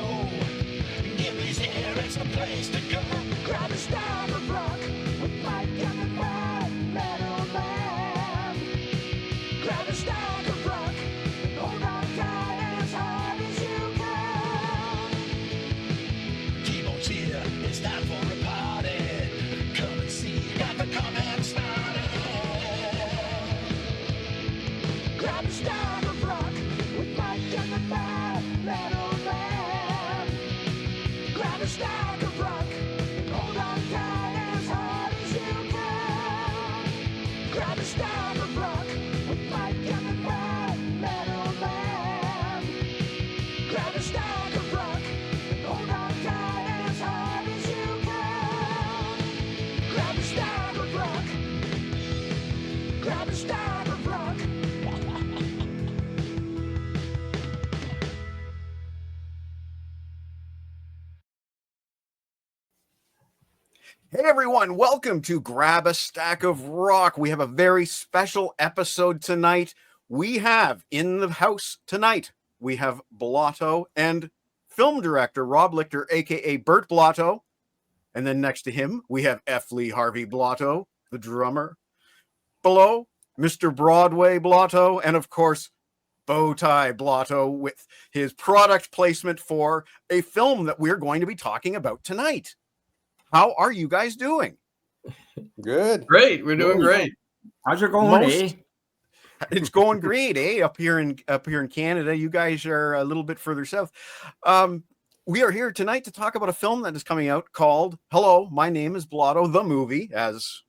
blow. Gilly's here, it's the place to go. Grab a star of rock with Mike and the Metal Man. Grab a star of rock and hold on tight as hard as you can. T-Bone's here, it's time for a party. Come and see, got the comment started. Grab a star of rock with Mike and the Metal Man. Grab a stack of rock and hold on tight as hard as you can. Grab a stack of rock with Mike and the Metal Man. Grab a stack of rock and hold on tight as hard as you can. Grab a stack of rock. Grab a stack of rock. Hey everyone, welcome to Grab a Stack of Rock. We have a very special episode tonight. We have in the house tonight, we have Blotto and film director Rob Lichter, aka Bert Blotto. And then next to him, we have F. Lee Harvey Blotto, the drummer. Below, Mr. Broadway Blotto, and of course, Bow Tie Blotto with his product placement for a film that we're going to be talking about tonight. How are you guys doing? Good. Great. We're doing great. How's it going, eh? It's going great, eh? Up here in Canada. You guys are a little bit further south. We are here tonight to talk about a film that is coming out called Hello, My Name Is Blotto, the movie, as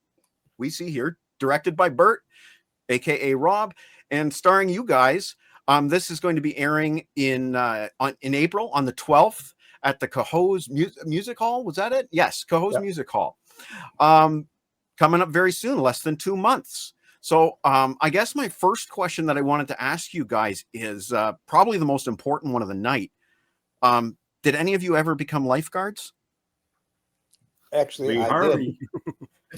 we see here, directed by Bert, aka Rob, and starring you guys. This is going to be airing in April on the 12th. At the Cohoes Music Hall. Was that it? Yes, Cohoes Music Hall. Coming up very soon, less than 2 months. So I guess my first question that I wanted to ask you guys is probably the most important one of the night. Did any of you ever become lifeguards? Actually, I did.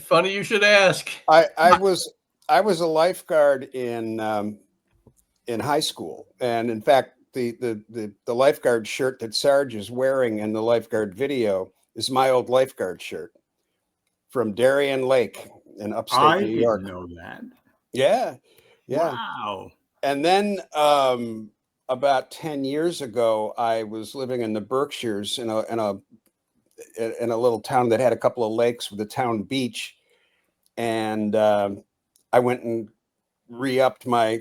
Funny you should ask. I was a lifeguard in high school, and in fact, the lifeguard shirt that Sarge is wearing in the lifeguard video is my old lifeguard shirt from Darien Lake in upstate New York. I didn't know that. Yeah. Wow. And then about 10 years ago, I was living in the Berkshires in a little town that had a couple of lakes with a town beach, and I went and re-upped my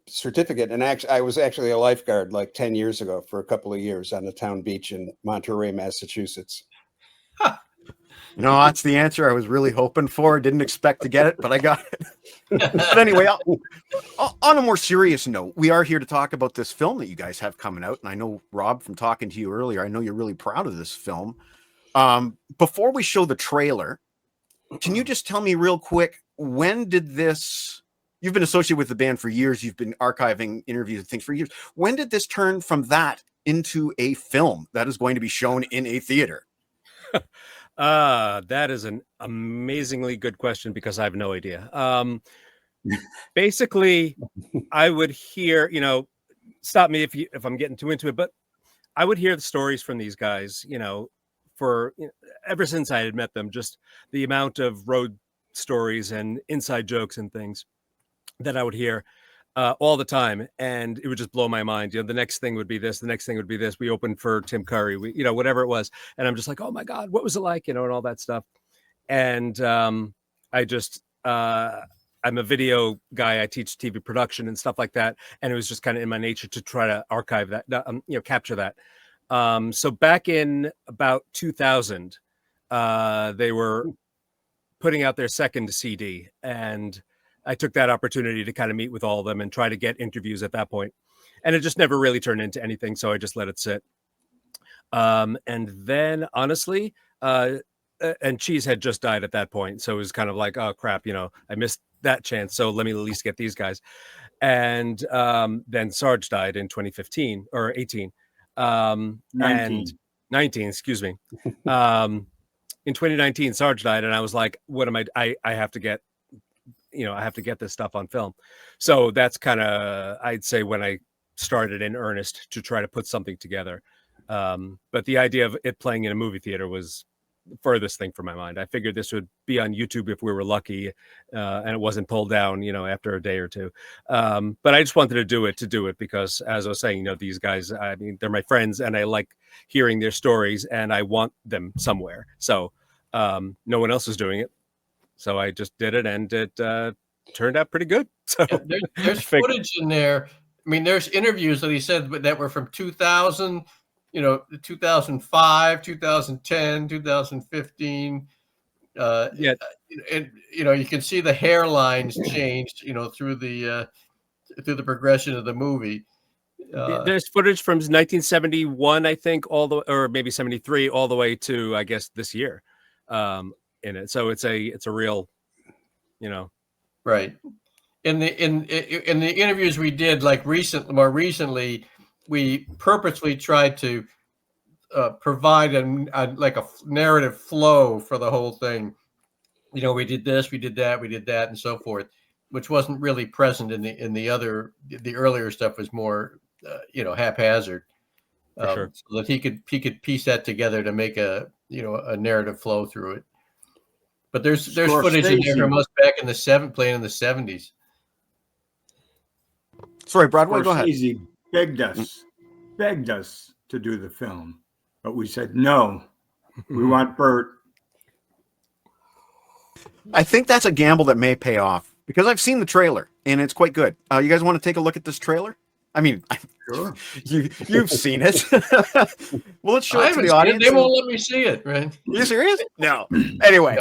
certificate, and actually I was actually a lifeguard like 10 years ago for a couple of years on the town beach in Monterey, Massachusetts. No, that's the answer I was really hoping for. Didn't expect to get it, but I got it. But anyway, on a more serious note, we are here to talk about this film that you guys have coming out, and I know, Rob, from talking to you earlier, I know you're really proud of this film. Before we show the trailer, can you just tell me real quick, when did this... You've been associated with the band for years. You've been archiving interviews and things for years. When did this turn from that into a film that is going to be shown in a theater? That is an amazingly good question because I have no idea. Basically, I would hear, stop me if I'm getting too into it, but I would hear the stories from these guys, ever since I had met them, just the amount of road stories and inside jokes and things that I would hear all the time, and it would just blow my mind. The next thing would be this, the next thing would be this. We opened for Tim Curry, whatever it was, and I'm just like, oh my God, what was it like, and all that stuff. And I'm a video guy. I teach TV production and stuff like that, and it was just kind of in my nature to try to archive that, capture that. So back in about 2000, they were putting out their second CD, and I took that opportunity to kind of meet with all of them and try to get interviews at that point. And it just never really turned into anything. So I just let it sit. And then honestly, and Cheese had just died at that point. So it was kind of like, oh crap, I missed that chance. So let me at least get these guys. And then Sarge died in 2015 or 18. 19. And 19, excuse me. In 2019, Sarge died. And I was like, what am I have to get, I have to get this stuff on film. So that's kind of, I'd say when I started in earnest to try to put something together. But the idea of it playing in a movie theater was the furthest thing from my mind. I figured this would be on YouTube if we were lucky, and it wasn't pulled down, after a day or two. But I just wanted to do it because, as I was saying, these guys, I mean, they're my friends, and I like hearing their stories, and I want them somewhere. So no one else is doing it, so I just did it, and it turned out pretty good. So Yeah, there's footage in there. I mean, there's interviews that he said that were from 2000, 2005, 2010, 2015. Yeah. And you can see the hairlines changed, through the progression of the movie. There's footage from 1971, I think, or maybe 73, all the way to, I guess, this year, in it. So it's a real, Right. In the interviews we did, like more recently, we purposely tried to provide a narrative flow for the whole thing. We did this, we did that, and so forth, which wasn't really present in the earlier stuff. Was more haphazard, sure. so that he could piece that together to make a narrative flow through it. But there's footage in there from us back in playing in the 70s. Sorry, Broadway, go ahead. Scorsese begged us to do the film, but we said no. We want Bert. I think that's a gamble that may pay off because I've seen the trailer and it's quite good. You guys want to take a look at this trailer? I mean, Sure. you've seen it. Well, let's show it to the They audience. won't let me see it, right? Are you serious? No. Anyway,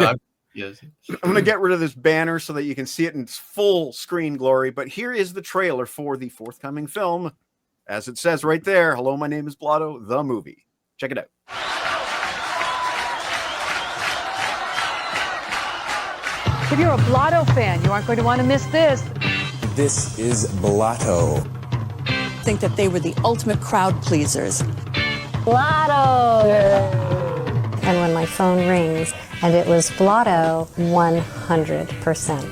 Yes. I'm going to get rid of this banner so that you can see it in its full screen glory. But here is the trailer for the forthcoming film. As it says right there, hello, my name is Blotto, the movie. Check it out. If you're a Blotto fan, you aren't going to want to miss this. This is Blotto. I think that they were the ultimate crowd pleasers. Blotto! And when my phone rings and it was Blotto, 100%.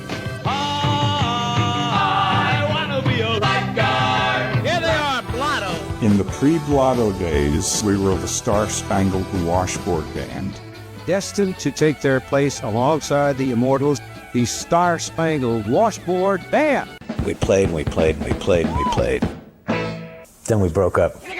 I wanna be a lifeguard. Here they are, Blotto. In the pre-Blotto days, we were the Star-Spangled Washboard Band. Destined to take their place alongside the immortals, the Star-Spangled Washboard Band. We played and we played and we played and we played. Then we broke up. They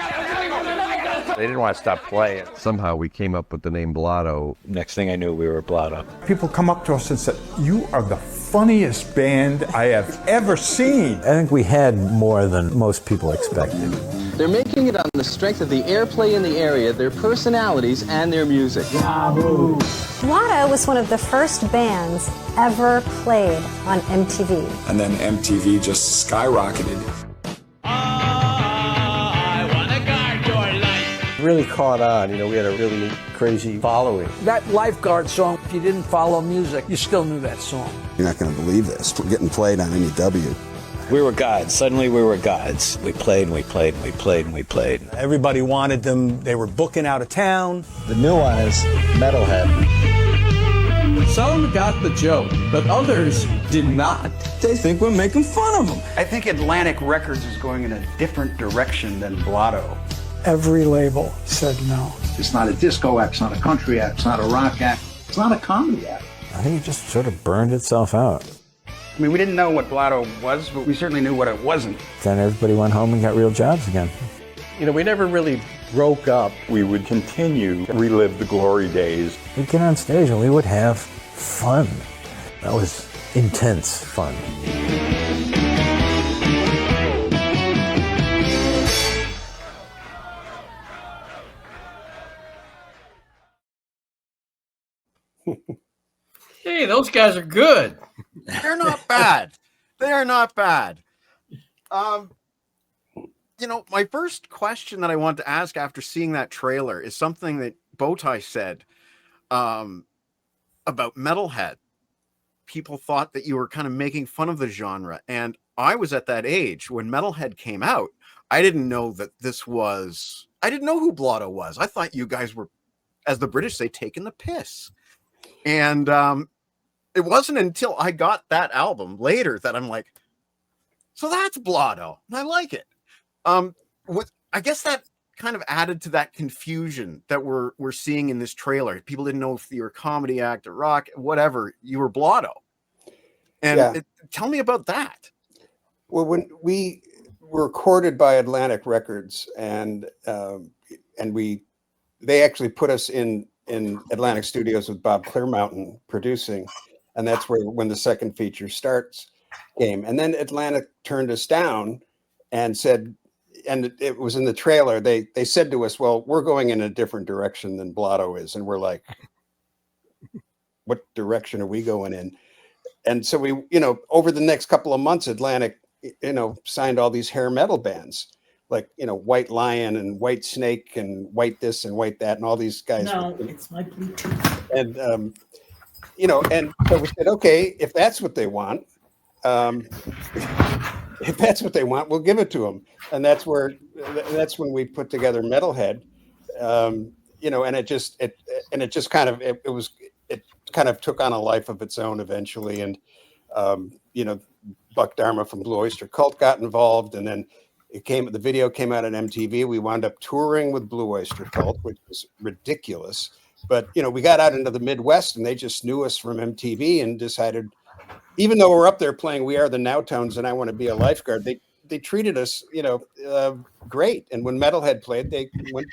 didn't want to stop playing. Somehow we came up with the name Blotto. Next thing I knew, we were Blotto. People come up to us and said, "You are the funniest band I have ever seen." I think we had more than most people expected. They're making it on the strength of the airplay in the area, their personalities, and their music. Blotto was one of the first bands ever played on MTV. And then MTV just skyrocketed. Really caught on, we had a really crazy following. That Lifeguard song, if you didn't follow music, you still knew that song. You're not going to believe this. We're getting played on NEW. We were gods. Suddenly we were gods. We played and we played and we played and we played. Everybody wanted them. They were booking out of town. The new one is Metalhead. Some got the joke, but others did not. They think we're making fun of them. I think Atlantic Records is going in a different direction than Blotto. Every label said no. It's not a disco act, it's not a country act, it's not a rock act, it's not a comedy act. I think it just sort of burned itself out. I mean, we didn't know what Blotto was, but we certainly knew what it wasn't. Then everybody went home and got real jobs again. We never really broke up. We would continue to relive the glory days. We'd get on stage and we would have fun. That was intense fun. Hey, those guys are good. They're not bad. They are not bad. My first question that I want to ask after seeing that trailer is something that Bow Tie said about Metalhead. People thought that you were kind of making fun of the genre. And I was at that age when Metalhead came out. I didn't know that I didn't know who Blotto was. I thought you guys were, as the British say, taking the piss. And it wasn't until I got that album later that I'm like, so that's Blotto. And I like it. I guess that kind of added to that confusion that we're seeing in this trailer. People didn't know if you were a comedy act or rock, whatever. You were Blotto. And tell me about that. Well, when we were recorded by Atlantic Records, and they actually put us in Atlantic Studios with Bob Clearmountain producing, and that's where when the second feature came. And then Atlantic turned us down and said, and it was in the trailer, they said to us, well, we're going in a different direction than Blotto is. And we're like, what direction are we going in? And so we, over the next couple of months, Atlantic, signed all these hair metal bands, like, White Lion and White Snake and White this and White that, and all these guys. No, it's my Bluetooth. And, and so we said, okay, if that's what they want, we'll give it to them. And that's when we put together Metalhead, and it just kind of took on a life of its own eventually. And, Buck Dharma from Blue Oyster Cult got involved, and then the video came out on MTV. We wound up touring with Blue Oyster Cult, which was ridiculous. But, we got out into the Midwest, and they just knew us from MTV and decided, even though we're up there playing We Are the Nowtowns and I Want to Be a Lifeguard, they treated us, great. And when Metalhead played, they went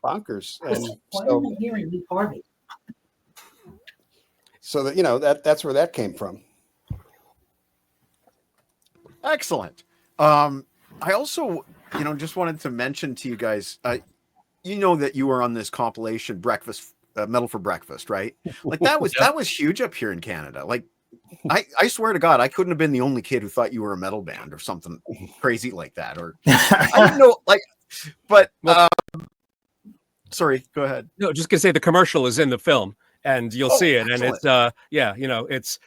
bonkers. And why am I hearing me party? So that, that's where that came from. Excellent. I also, just wanted to mention to you guys, that you were on this compilation Breakfast, Metal for Breakfast, right? Like that was huge up here in Canada. Like I swear to God, I couldn't have been the only kid who thought you were a metal band or something crazy like that. Or I didn't know, but sorry, go ahead. No, just gonna say the commercial is in the film and you'll see it. Excellent. And it's,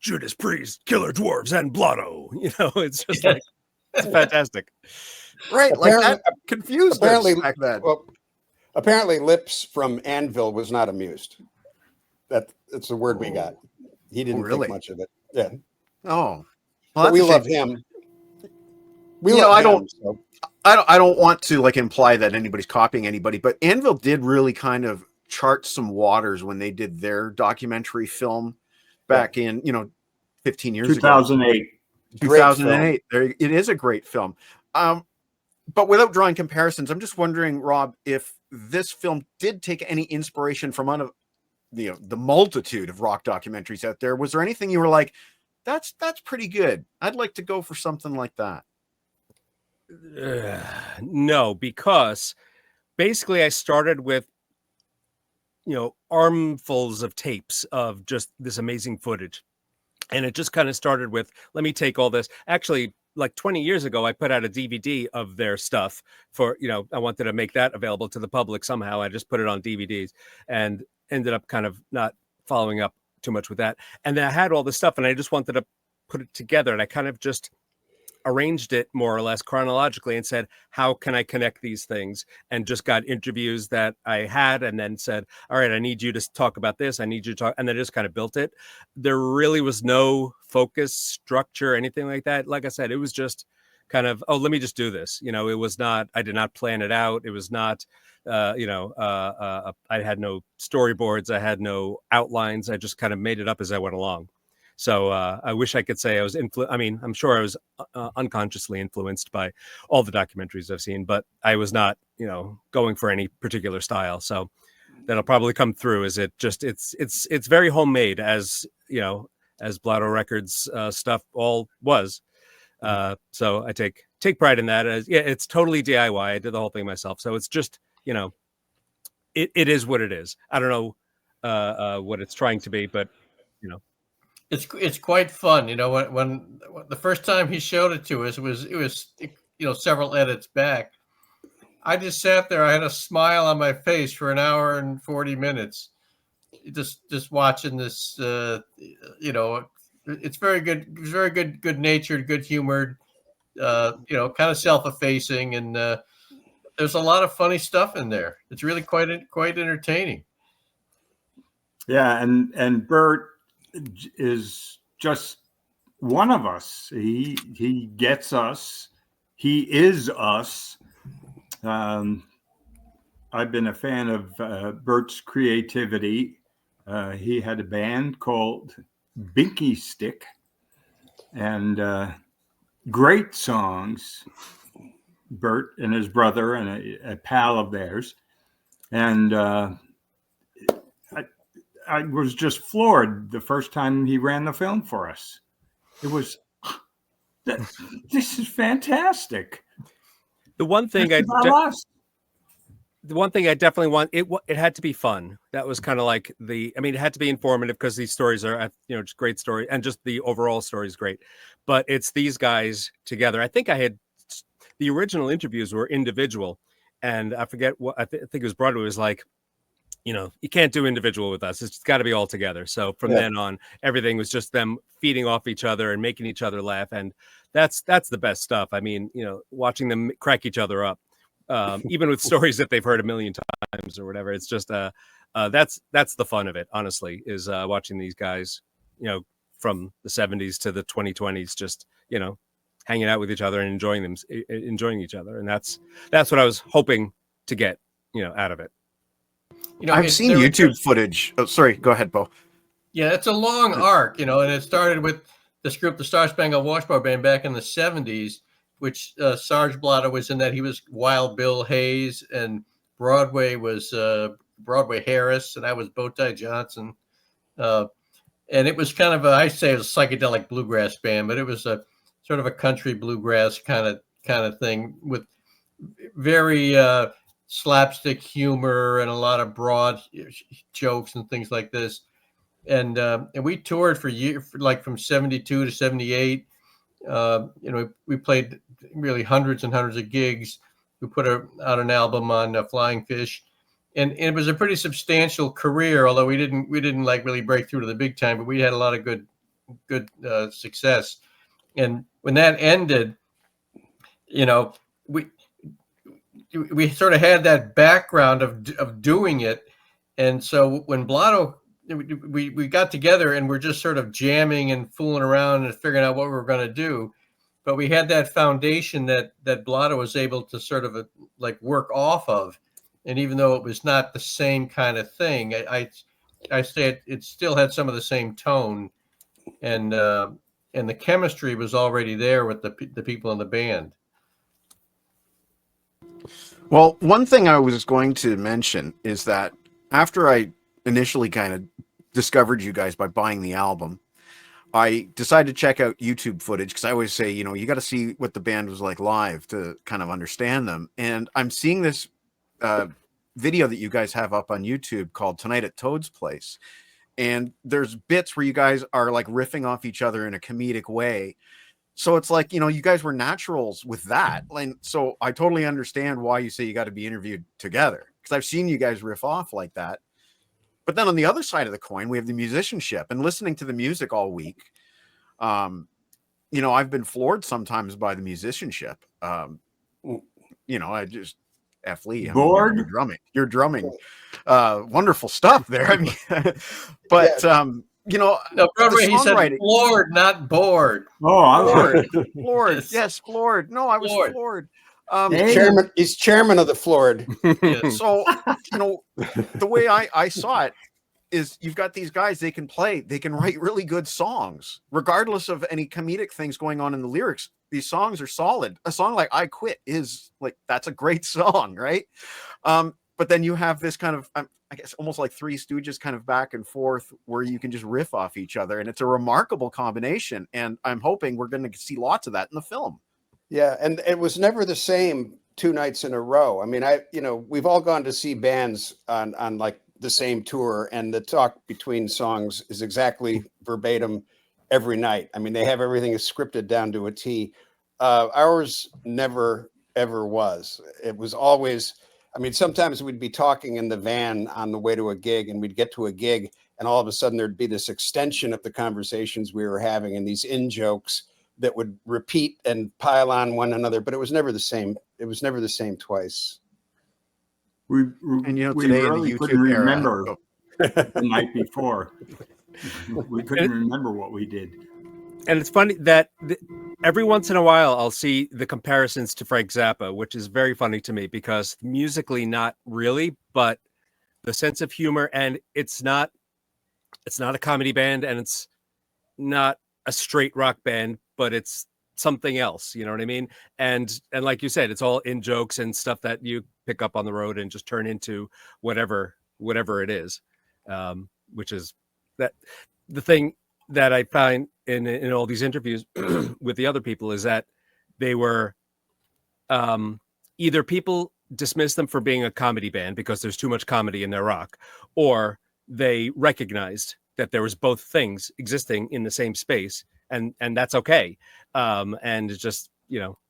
Judas Priest, Killer Dwarves, and Blotto. It's just like, it's fantastic. Right. Apparently, like that confused us back then. Well, apparently Lips from Anvil was not amused. That's the word we got. He didn't think much of it. Yeah. Oh, well, but we love him. I don't want to imply that anybody's copying anybody, but Anvil did really kind of chart some waters when they did their documentary film back in 15 years 2008. ago. 2008. There, it is a great film. But without drawing comparisons, I'm just wondering, Rob, if this film did take any inspiration from one of the multitude of rock documentaries out there. Was there anything you were like, that's pretty good, I'd like to go for something like that? No, because basically I started with armfuls of tapes of just this amazing footage, and it just kind of started with, let me take all this. Actually, like 20 years ago, I put out a DVD of their stuff for, I wanted to make that available to the public somehow. I just put it on DVDs and ended up kind of not following up too much with that. And then I had all this stuff and I just wanted to put it together, and I kind of just arranged it more or less chronologically and said, how can I connect these things? And just got interviews that I had, and then said, all right, I need you to talk about this. I need you to talk. And then just kind of built it. There really was no focus, structure, anything like that. Like I said, it was just kind of, oh, let me just do this. It was not, I did not plan it out. It was not, I had no storyboards. I had no outlines. I just kind of made it up as I went along. So I wish I could say I was I'm sure I was unconsciously influenced by all the documentaries I've seen, but I was not, going for any particular style. So that'll probably come through. Is it just it's very homemade, as as Blotto Records stuff all was. So I take pride in that. As it's totally DIY. I did the whole thing myself. So it's just it is what it is. I don't know what it's trying to be, but It's quite fun, when the first time he showed it to us, it was several edits back. I just sat there. I had a smile on my face for an hour and 40 minutes, just watching this. It's very good. It's very good natured, good humored. Kind of self-effacing, and there's a lot of funny stuff in there. It's really quite entertaining. Yeah, and Bert is just one of us. He gets us. He Is Us. I've been a fan of Bert's creativity. He had a band called Binky Stick, and great songs. Bert and his brother and a pal of theirs. And I was just floored the first time he ran the film for us. It was, this is fantastic. The one thing The one thing I definitely want, it had to be fun. That was kind of like it had to be informative because these stories are, just great story, and just the overall story is great. But it's these guys together. I think the original interviews were individual, and I forget what, I think it was Broadway was like, you can't do individual with us. It's got to be all together. So from then on, everything was just them feeding off each other and making each other laugh. And that's the best stuff. I mean, watching them crack each other up, even with stories that they've heard a million times or whatever. It's just, that's the fun of it, honestly, is watching these guys, from the 70s to the 2020s, just, hanging out with each other and enjoying each other. And that's what I was hoping to get, out of it. I've seen YouTube footage. Oh, sorry. Go ahead, Bo. Yeah, it's a long arc, and it started with this group, the Star Spangled Washboard Band, back in the 70s, which Sarge Blotto was in that. He was Wild Bill Hayes, and Broadway was Broadway Harris, and I was Bowtie Johnson. And it was kind of I say it was a psychedelic bluegrass band, but it was a sort of a country bluegrass kind of thing with very slapstick humor and a lot of broad jokes and things like this. And we toured for years, like from 72 to 78. We played really hundreds and hundreds of gigs. We put out an album on Flying Fish, and it was a pretty substantial career. Although we didn't like really break through to the big time, but we had a lot of good success. And when that ended, we sort of had that background of doing it. And so when Blotto, we got together and we're just sort of jamming and fooling around and figuring out what we were going to do. But we had that foundation that Blotto was able to sort of work off of. And even though it was not the same kind of thing, I say it still had some of the same tone, and the chemistry was already there with the people in the band. Well, one thing I was going to mention is that after I initially kind of discovered you guys by buying the album, I decided to check out YouTube footage because I always say, you got to see what the band was like live to kind of understand them. And I'm seeing this video that you guys have up on YouTube called Tonight at Toad's Place. And there's bits where you guys are like riffing off each other in a comedic way. So it's like, you guys were naturals with that. And so I totally understand why you say you got to be interviewed together, because I've seen you guys riff off like that. But then on the other side of the coin, we have the musicianship, and listening to the music all week. I've been floored sometimes by the musicianship. I just F. Lee. Bored? You're drumming. Wonderful stuff there. I mean, but no, Broadway, he said floored, not bored. Oh, floored. Yes, floored. No, I was floored. He's chairman of the floored. So, the way I saw it is you've got these guys, they can write really good songs, regardless of any comedic things going on in the lyrics. These songs are solid. A song like I Quit is that's a great song, right? But then you have this kind of, I guess, almost like Three Stooges kind of back and forth where you can just riff off each other. And it's a remarkable combination. And I'm hoping we're going to see lots of that in the film. Yeah. And it was never the same 2 nights in a row. I mean, we've all gone to see bands on like the same tour, and the talk between songs is exactly verbatim every night. I mean, they have everything scripted down to a T. Ours never, ever was. It was always, sometimes we'd be talking in the van on the way to a gig, and we'd get to a gig, and all of a sudden there'd be this extension of the conversations we were having and these in-jokes that would repeat and pile on one another, but it was never the same. It was never the same twice. We today really in the couldn't YouTube era, remember the night before. We couldn't remember what we did. And it's funny that every once in a while I'll see the comparisons to Frank Zappa, which is very funny to me because musically not really, but the sense of humor, and it's not a comedy band and it's not a straight rock band, but it's something else, you know what I mean? And like you said, it's all in jokes and stuff that you pick up on the road and just turn into whatever it is. Which is that the thing that I find in all these interviews with the other people is that they were either people dismiss them for being a comedy band because there's too much comedy in their rock, or they recognized that there was both things existing in the same space, and that's okay. And it's just,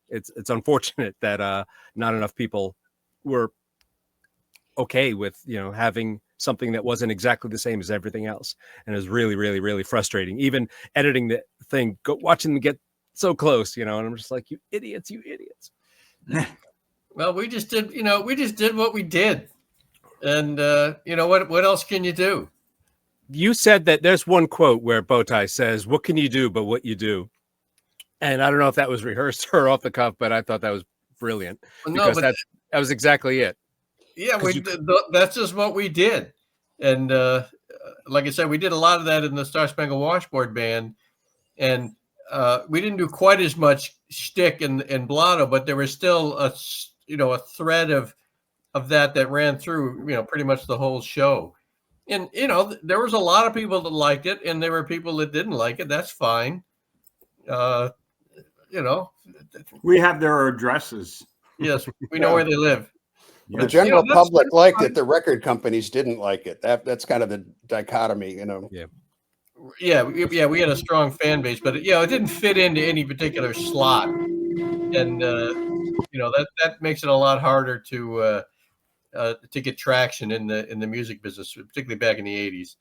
it's unfortunate that not enough people were okay with, having something that wasn't exactly the same as everything else. And it was really, really, really frustrating. Even editing the thing, watching them get so close, and I'm just like, you idiots. Well, we just did what we did. And, what else can you do? You said that there's one quote where Bow Tie says, "What can you do but what you do?" And I don't know if that was rehearsed or off the cuff, but I thought that was brilliant because that was exactly it. Yeah, that's just what we did. And like I said, we did a lot of that in the Star Spangled Washboard Band. And we didn't do quite as much shtick in Blotto, but there was still a thread of that ran through, pretty much the whole show. And, there was a lot of people that liked it, and there were people that didn't like it. That's fine. We have their addresses. Yes, we know where they live. The general public liked it. The record companies didn't like it. That's kind of the dichotomy, Yeah, we had a strong fan base, but it didn't fit into any particular slot, and that makes it a lot harder to get traction in the music business, particularly back in the 80s.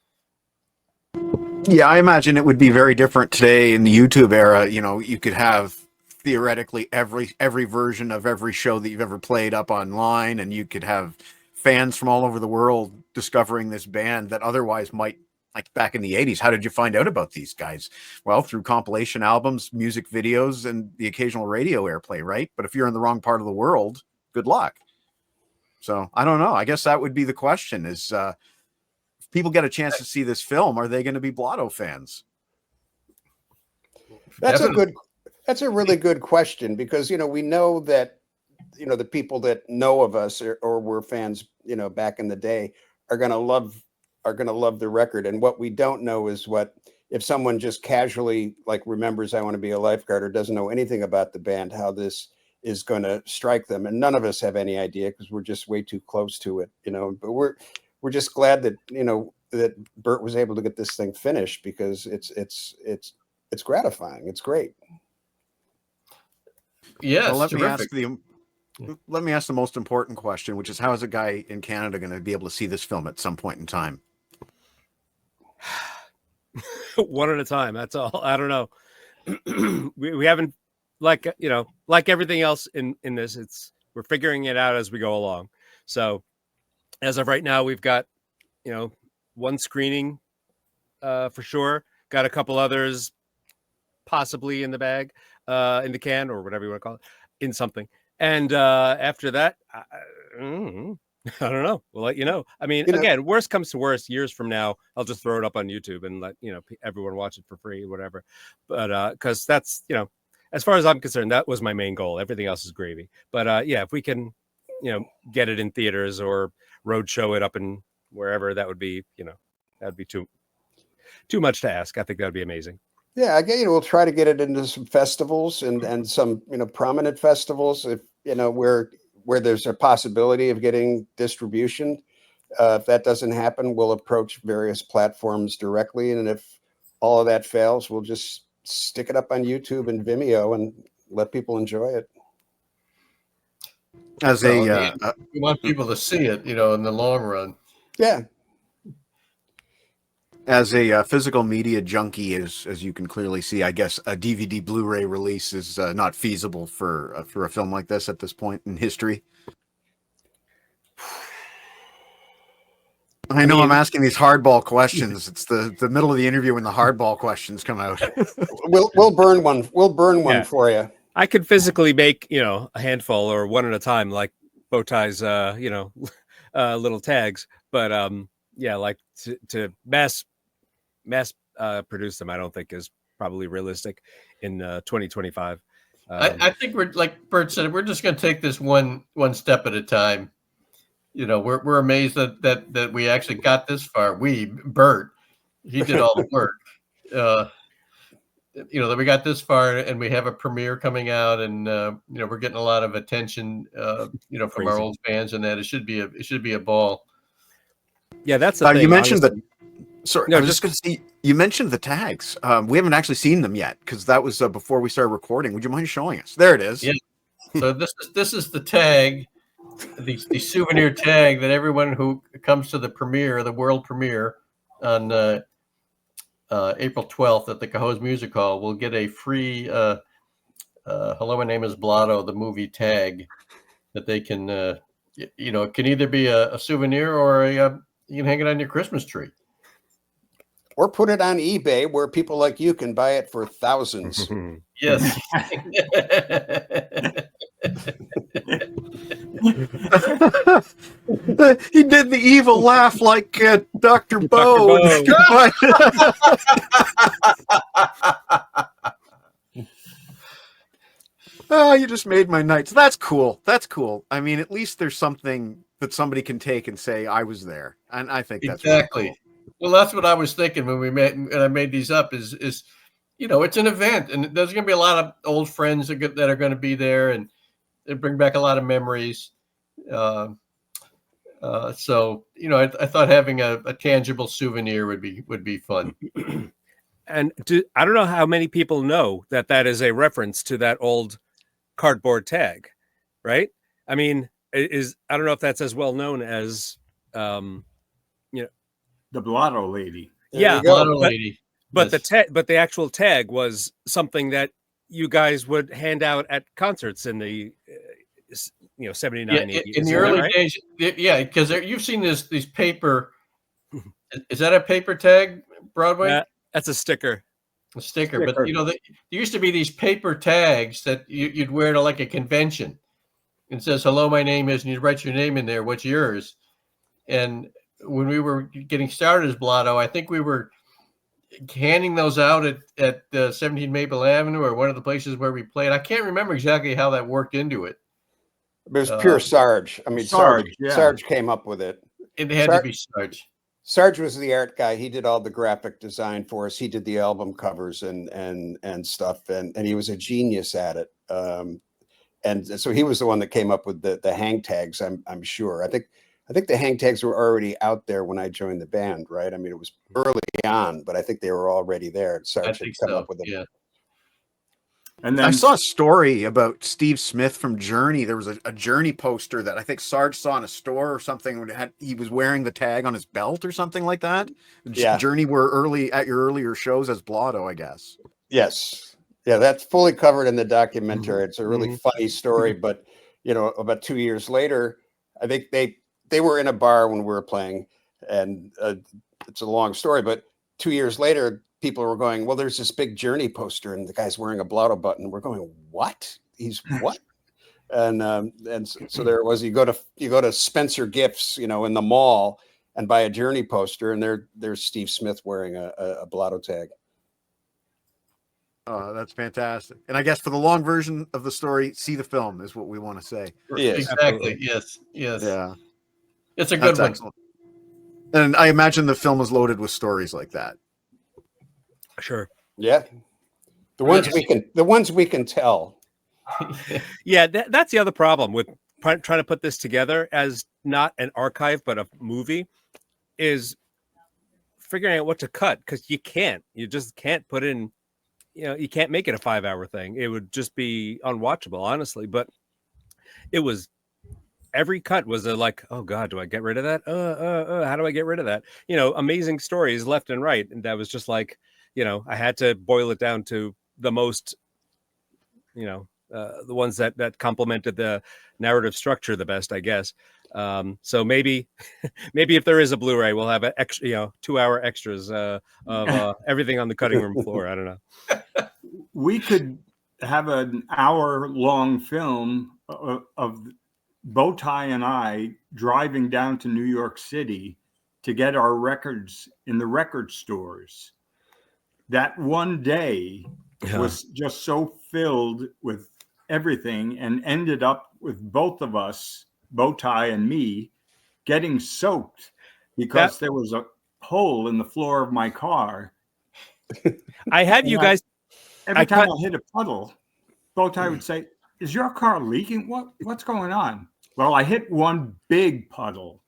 Yeah, I imagine it would be very different today in the YouTube era. You could have theoretically every version of every show that you've ever played up online, and you could have fans from all over the world discovering this band that otherwise might, like back in the 80s. How did you find out about these guys? Well, through compilation albums, music videos, and the occasional radio airplay, right? But if you're in the wrong part of the world, good luck. So I don't know. I guess that would be the question is, if people get a chance to see this film, are they going to be Blotto fans? That's a really good question, because, we know that, the people that know of us or were fans, back in the day are going to love the record. And what we don't know is if someone just casually remembers I Want to Be a Lifeguard or doesn't know anything about the band, how this is going to strike them. And none of us have any idea because we're just way too close to it, but we're just glad that, that Bert was able to get this thing finished, because it's gratifying. It's great. Yes. Well, let me ask the most important question, which is, how is a guy in Canada going to be able to see this film at some point in time? One at a time. That's all. I don't know. we haven't, like everything else in this, we're figuring it out as we go along. So as of right now, we've got, one screening for sure. Got a couple others possibly in the bag, in the can, or whatever you want to call it, in something. And after that, I don't know. We'll let you know. I mean, again, worst comes to worst, years from now, I'll just throw it up on YouTube and let everyone watch it for free, whatever. But because that's, as far as I'm concerned, that was my main goal. Everything else is gravy. But if we can, get it in theaters or road show it up in wherever, that would be, that'd be too much to ask. I think that'd be amazing. Yeah, again, we'll try to get it into some festivals and some prominent festivals, if where there's a possibility of getting distribution. If that doesn't happen, we'll approach various platforms directly, and if all of that fails, we'll just stick it up on YouTube and Vimeo and let people enjoy it. We want people to see it, in the long run. Yeah. As a physical media junkie, as you can clearly see, I guess a DVD Blu-ray release is not feasible for a film like this at this point in history. I know I'm asking these hardball questions. It's the middle of the interview when the hardball questions come out. We'll burn one. We'll burn one for you. I could physically make, a handful or one at a time, like Bow Tie's, little tags. But like to mass produce them, I don't think is probably realistic in 2025. I think we're, like Bert said, we're just going to take this one step at a time. We're amazed that we actually got this far. Bert, he did all the work. That we got this far, and we have a premiere coming out, and we're getting a lot of attention, from our old fans, and that it should be a ball. Yeah, that's the thing. You mentioned honestly. Sorry, no, I was just going to see. You mentioned the tags. We haven't actually seen them yet because that was before we started recording. Would you mind showing us? There it is. Yeah. So this is the tag, the souvenir tag that everyone who comes to the world premiere on April 12th at the Cohoes Music Hall will get a free "Hello, my name is Blotto," the movie tag that they can it can either be a souvenir or you can hang it on your Christmas tree. Or put it on eBay where people like you can buy it for thousands. Yes. He did the evil laugh like Dr. Bo. Oh, you just made my night. So that's cool. That's cool. I mean, at least there's something that somebody can take and say, I was there. And I think that's exactly. Really cool. Well, that's what I was thinking when we met, and I made these up. Is it's an event, and there's going to be a lot of old friends that are going to be there, and it bring back a lot of memories. So I thought having a tangible souvenir would be fun. And I don't know how many people know that is a reference to that old cardboard tag, right? I mean, I don't know if that's as well known as the Blotto lady. Yeah, Blotto lady. But but the actual tag was something that you guys would hand out at concerts in the 79, 80s. In the early days. Yeah, because you've seen these paper. Is that a paper tag, Broadway? That's a sticker. A sticker. But there used to be these paper tags that you'd wear to like a convention. It says, "Hello, my name is," and you'd write your name in there. What's yours? And when we were getting started as Blotto, I think we were handing those out at 17 Maple Avenue or one of the places where we played. I can't remember exactly how that worked into it. It was pure Sarge. I mean, Sarge came up with it. It had to be Sarge. Sarge was the art guy. He did all the graphic design for us. He did the album covers and stuff, and he was a genius at it. And so he was the one that came up with the hang tags. I'm sure. I think the hang tags were already out there when I joined the band, right? I mean, it was early on, but I think they were already there. Sarge had come up with them. Yeah. And then I saw a story about Steve Smith from Journey. There was a Journey poster that I think Sarge saw in a store or something. He was wearing the tag on his belt or something like that. Yeah. Journey were at your earlier shows as Blotto, I guess. Yes. Yeah, that's fully covered in the documentary. It's a really funny story, but about 2 years later, I think they were in a bar when we were playing, and it's a long story, but 2 years later, people were going, well, there's this big Journey poster and the guy's wearing a Blotto button. We're going, what? He's what? And so there it was. You go to Spencer Gifts, in the mall and buy a Journey poster, and there's Steve Smith wearing a Blotto tag. Oh, that's fantastic. And I guess for the long version of the story, see the film is what we want to say. Yes, exactly. Yes. Yeah. It's a good one. Excellent. And I imagine the film is loaded with stories like that. Sure. Yeah. The ones we can tell. Yeah, that's the other problem with trying to put this together as not an archive but a movie is figuring out what to cut, because you just can't put in, you can't make it a 5-hour thing. It would just be unwatchable, honestly. But it was, every cut was like, oh God, do I get rid of that? How do I get rid of that? Amazing stories left and right. And that was just like, I had to boil it down to the most, the ones that complemented the narrative structure the best, I guess. So maybe if there is a Blu-ray, we'll have an extra, 2-hour extras of everything on the cutting room floor. I don't know. We could have an hour-long film of Bow Tie and I driving down to New York City to get our records in the record stores. That one day was just so filled with everything and ended up with both of us, Bow Tie and me, getting soaked because there was a hole in the floor of my car. I had you guys. Every time I hit a puddle, Bow Tie would say, "Is your car leaking? What's going on?" Well, I hit one big puddle.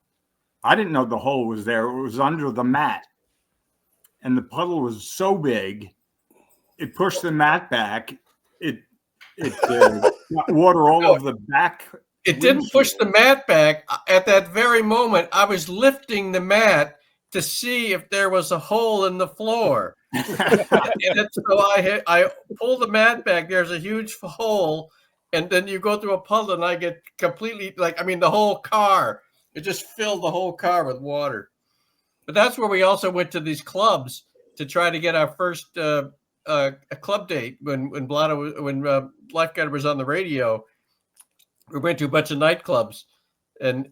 I didn't know the hole was there. It was under the mat. And the puddle was so big, it pushed the mat back. It got water all over the back. It didn't push the mat back. At that very moment, I was lifting the mat to see if there was a hole in the floor. And so I pull the mat back. There's a huge hole. And then you go through a puddle and I get completely the whole car. It just filled the whole car with water. But that's where we also went to these clubs to try to get our first a club date when Lifeguard was on the radio. We went to a bunch of nightclubs, and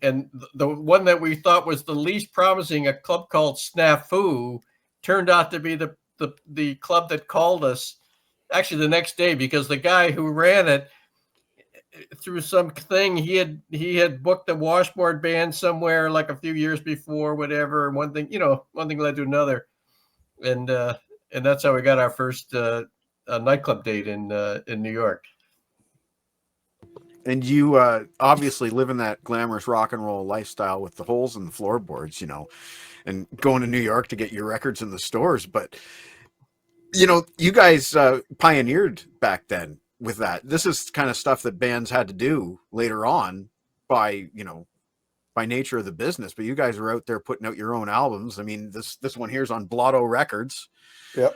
the one that we thought was the least promising, a club called Snafu, turned out to be the club that called us actually the next day, because the guy who ran it, through something, he had booked a washboard band somewhere like a few years before, whatever. And one thing led to another, and that's how we got our first nightclub date in New York. And you obviously live in that glamorous rock and roll lifestyle with the holes in the floorboards, and going to New York to get your records in the stores. But, you guys pioneered back then with that. This is kind of stuff that bands had to do later on by nature of the business. But you guys were out there putting out your own albums. I mean, this one here's on Blotto Records. Yep.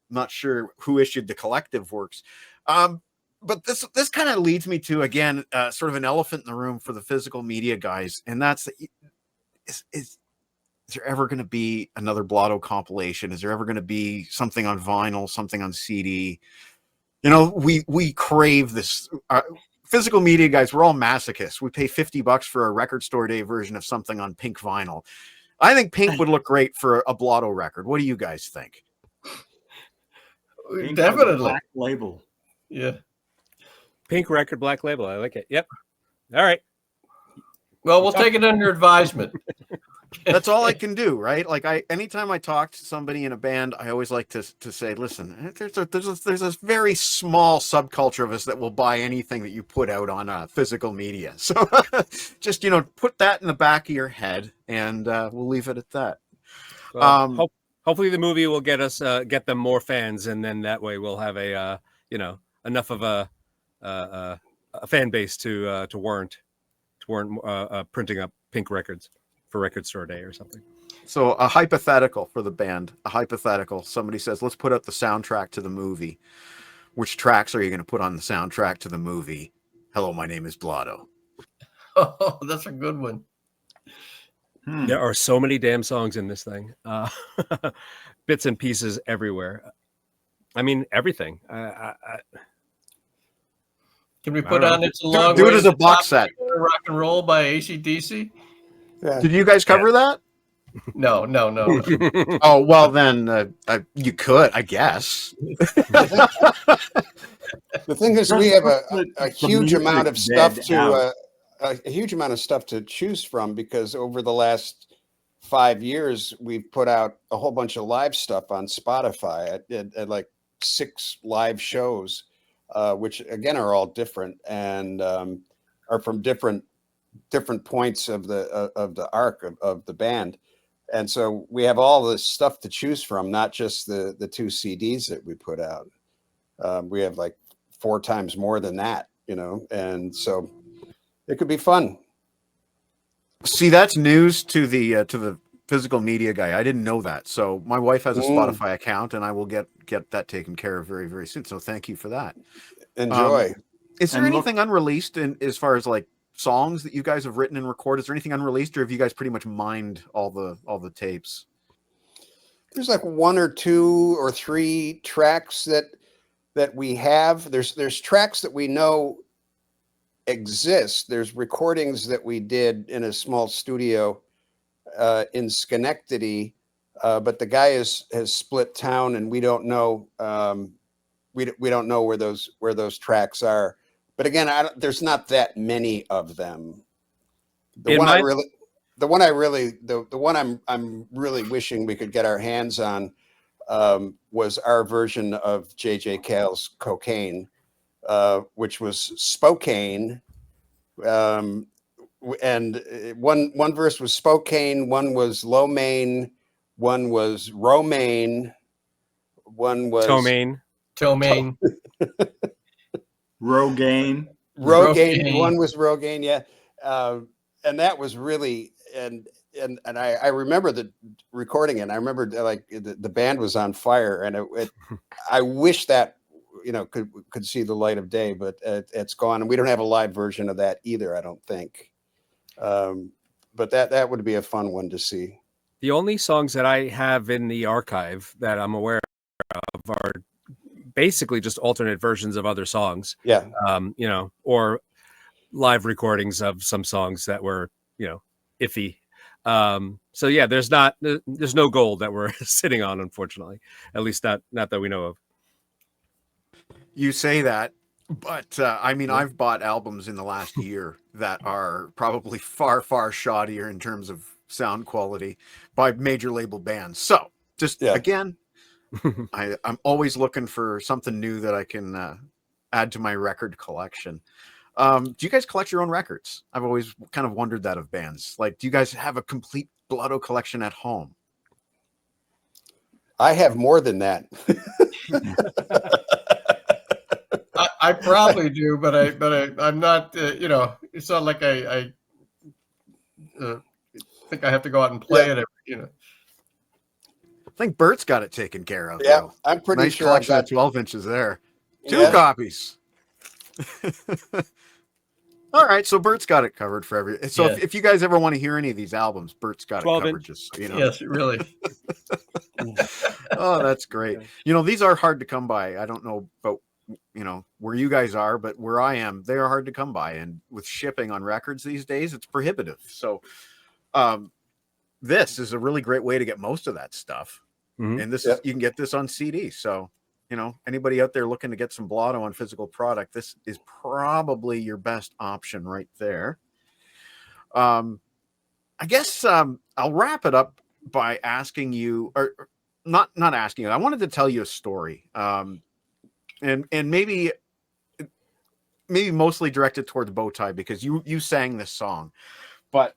Not sure who issued the collective works. But this kind of leads me to, again, sort of an elephant in the room for the physical media guys. And that's, is there ever going to be another Blotto compilation? Is there ever going to be something on vinyl, something on CD? We crave this. Physical media guys, we're all masochists. We pay $50 for a record store day version of something on pink vinyl. I think pink would look great for a Blotto record. What do you guys think? Pink Definitely. Black label. Yeah. Pink record, black label. I like it. Yep. All right. Well, we'll take it under advisement. That's all I can do, right? Like anytime I talk to somebody in a band, I always like to say, listen, there's a very small subculture of us that will buy anything that you put out on physical media. So just, put that in the back of your head, and we'll leave it at that. Well, hopefully the movie will get them more fans, and then that way we'll have a enough of a fan base to warrant printing up pink records for Record Store Day or something. So a hypothetical for the band, somebody says, let's put out the soundtrack to the movie. Which tracks are you going to put on the soundtrack to the movie? Hello, my name is Blotto. Oh, that's a good one. There are so many damn songs in this thing. Bits and pieces everywhere. I mean, everything. Can we put on It's a Long Do Way it as to a the box Top set. Rock and Roll by AC/DC? Yeah. Did you guys cover that? No. Oh, well, then you could, I guess. The thing is, we have a huge amount of stuff to choose from, because over the last 5 years, we've put out a whole bunch of live stuff on Spotify at like 6 live shows, which again are all different and are from different points of the arc of the band. And so we have all this stuff to choose from, not just the 2 CDs that we put out. We have like 4 times more than that, and so it could be fun. See, that's news to the physical media guy. I didn't know that. So my wife has a Spotify account, and I will get that taken care of very, very soon. So thank you for that. Enjoy. Is there anything unreleased as far as like songs that you guys have written and recorded? Is there anything unreleased, or have you guys pretty much mined all the tapes? There's like 1 or 2 or 3 tracks that we have. There's tracks that we know exist. There's recordings that we did in a small studio in Schenectady, but the guy has split town, and we don't know we don't know where those tracks are. But again, there's not that many of them. The one I'm really wishing we could get our hands on was our version of J.J. Cale's Cocaine, which was Spokane. And one verse was Spokane, one was Lo Mein, one was Romaine, one was Tomaine. Rogaine. One was Rogaine, yeah. And that was really and I remember the recording it. I remember like the band was on fire, and I wish that could see the light of day, but it's gone, and we don't have a live version of that either, I don't think. But that would be a fun one to see. The only songs that I have in the archive that I'm aware of are basically just alternate versions of other songs. Yeah. Or live recordings of some songs that were, iffy. So yeah, there's no gold that we're sitting on, unfortunately, at least not that we know of. You say that, but I mean, I've bought albums in the last year that are probably far, far shoddier in terms of sound quality by major label bands. So again, I'm always looking for something new that I can add to my record collection. Do you guys collect your own records? I've always kind of wondered that of bands. Like, do you guys have a complete Blotto collection at home? I have more than that. I probably do, but I'm not. It's not like I think I have to go out and play it. I think Bert's got it taken care of. Yeah, though. I'm pretty nice sure collection I of 12 inches there. Yeah. 2 copies. All right, so Bert's got it covered for every. So if you guys ever want to hear any of these albums, Bert's got it covered. Just so you know. Yes, really. Oh, that's great. These are hard to come by. I don't know about where you guys are, but where I am, they are hard to come by, and with shipping on records these days, it's prohibitive. So, this is a really great way to get most of that stuff, and this is, you can get this on CD. So. Anybody out there looking to get some Blotto on physical product, this is probably your best option right there. I guess I'll wrap it up by asking you, or not asking you. I wanted to tell you a story, and maybe mostly directed towards Bow Tie because you sang this song, but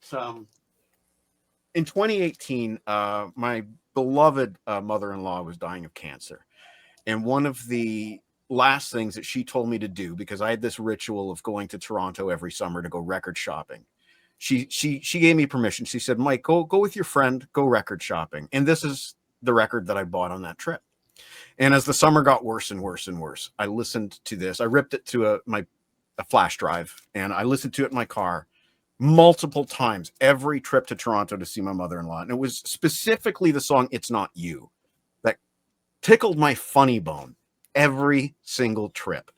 in 2018, my beloved mother-in-law was dying of cancer. And one of the last things that she told me to do, because I had this ritual of going to Toronto every summer to go record shopping, she gave me permission. She said, Mike, go with your friend, go record shopping. And this is the record that I bought on that trip. And as the summer got worse and worse and worse, I listened to this. I ripped it to a flash drive, and I listened to it in my car multiple times every trip to Toronto to see my mother-in-law. And it was specifically the song It's Not You that tickled my funny bone every single trip.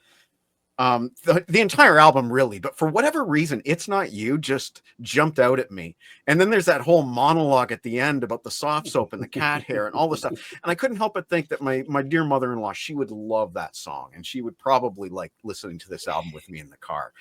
The entire album, really, but for whatever reason, It's Not You just jumped out at me. And then there's that whole monologue at the end about the soft soap and the cat hair and all this stuff. And I couldn't help but think that my dear mother-in-law, she would love that song, and she would probably like listening to this album with me in the car.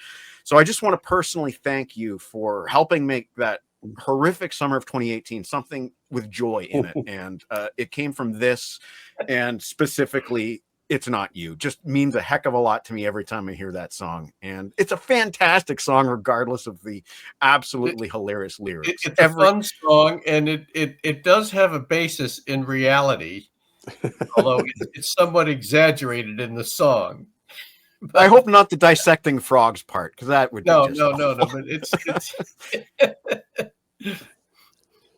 So I just want to personally thank you for helping make that horrific summer of 2018 something with joy in it. And it came from this, and specifically It's Not You just means a heck of a lot to me every time I hear that song. And it's a fantastic song, regardless of the absolutely hilarious lyrics. It's a fun song, and it does have a basis in reality, although it's somewhat exaggerated in the song. But I hope not the dissecting frogs part, because that would no. But it's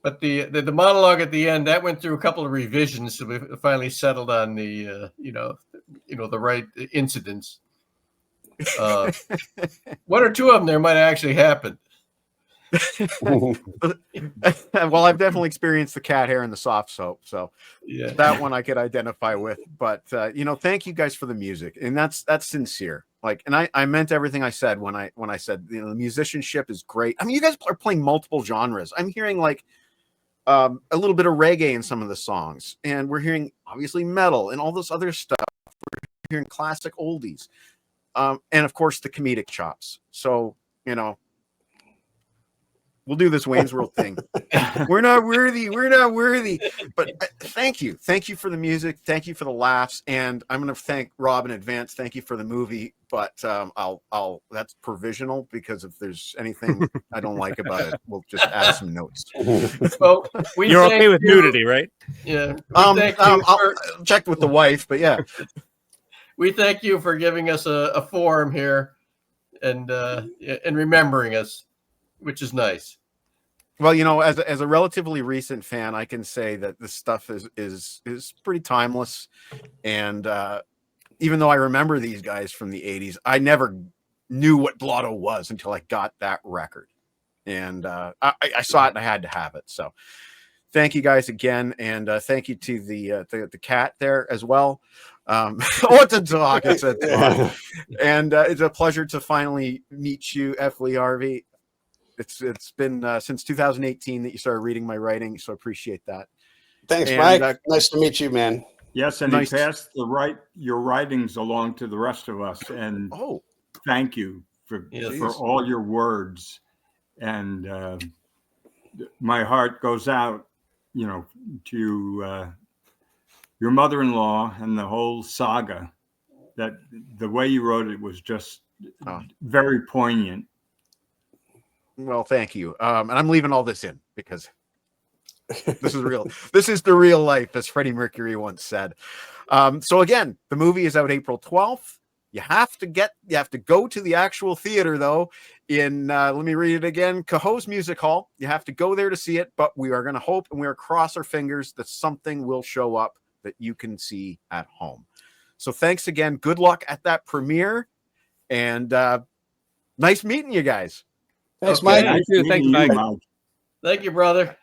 but the monologue at the end that went through a couple of revisions, so we finally settled on the the right incidents. One or two of them there might actually happen. Well, I've definitely experienced the cat hair and the soft soap, so yeah, that one I could identify with. But thank you guys for the music, and that's sincere. Like, and I meant everything I said when I said the musicianship is great. I mean, you guys are playing multiple genres. I'm hearing like a little bit of reggae in some of the songs, and we're hearing obviously metal and all this other stuff. We're hearing classic oldies, and of course the comedic chops. So we'll do this Wayne's World thing. We're not worthy. We're not worthy. But thank you for the music. Thank you for the laughs, and I'm going to thank Rob in advance. Thank you for the movie, but I'll that's provisional, because if there's anything I don't like about it, we'll just add some notes. Well, you're okay with nudity, right? Yeah. I'll check with the wife, but yeah. We thank you for giving us a forum here and remembering us, which is nice. Well, as a relatively recent fan, I can say that this stuff is pretty timeless. And even though I remember these guys from the 80s, I never knew what Blotto was until I got that record. And I saw it and I had to have it. So thank you guys again. And thank you to the cat there as well. It's a dog. It's a dog. And it's a pleasure to finally meet you, F. Lee Harvey. It's been since 2018 that you started reading my writing, so I appreciate that. Thanks, Mike. Nice to meet you, man. Yes, and nice. He passed your writings along to the rest of us, and thank you for all your words. And my heart goes out, to your mother-in-law and the whole saga. That the way you wrote it was just very poignant. Well, thank you. And I'm leaving all this in because this is real. This is the real life, as Freddie Mercury once said. So again, the movie is out April 12th. You have to go to the actual theater though. In let me read it again. Cohoes Music Hall. You have to go there to see it, but we are going to hope and we are cross our fingers that something will show up that you can see at home. So thanks again. Good luck at that premiere, and nice meeting you guys. Thanks, Mike. Thank you, Mike. Thank you, brother.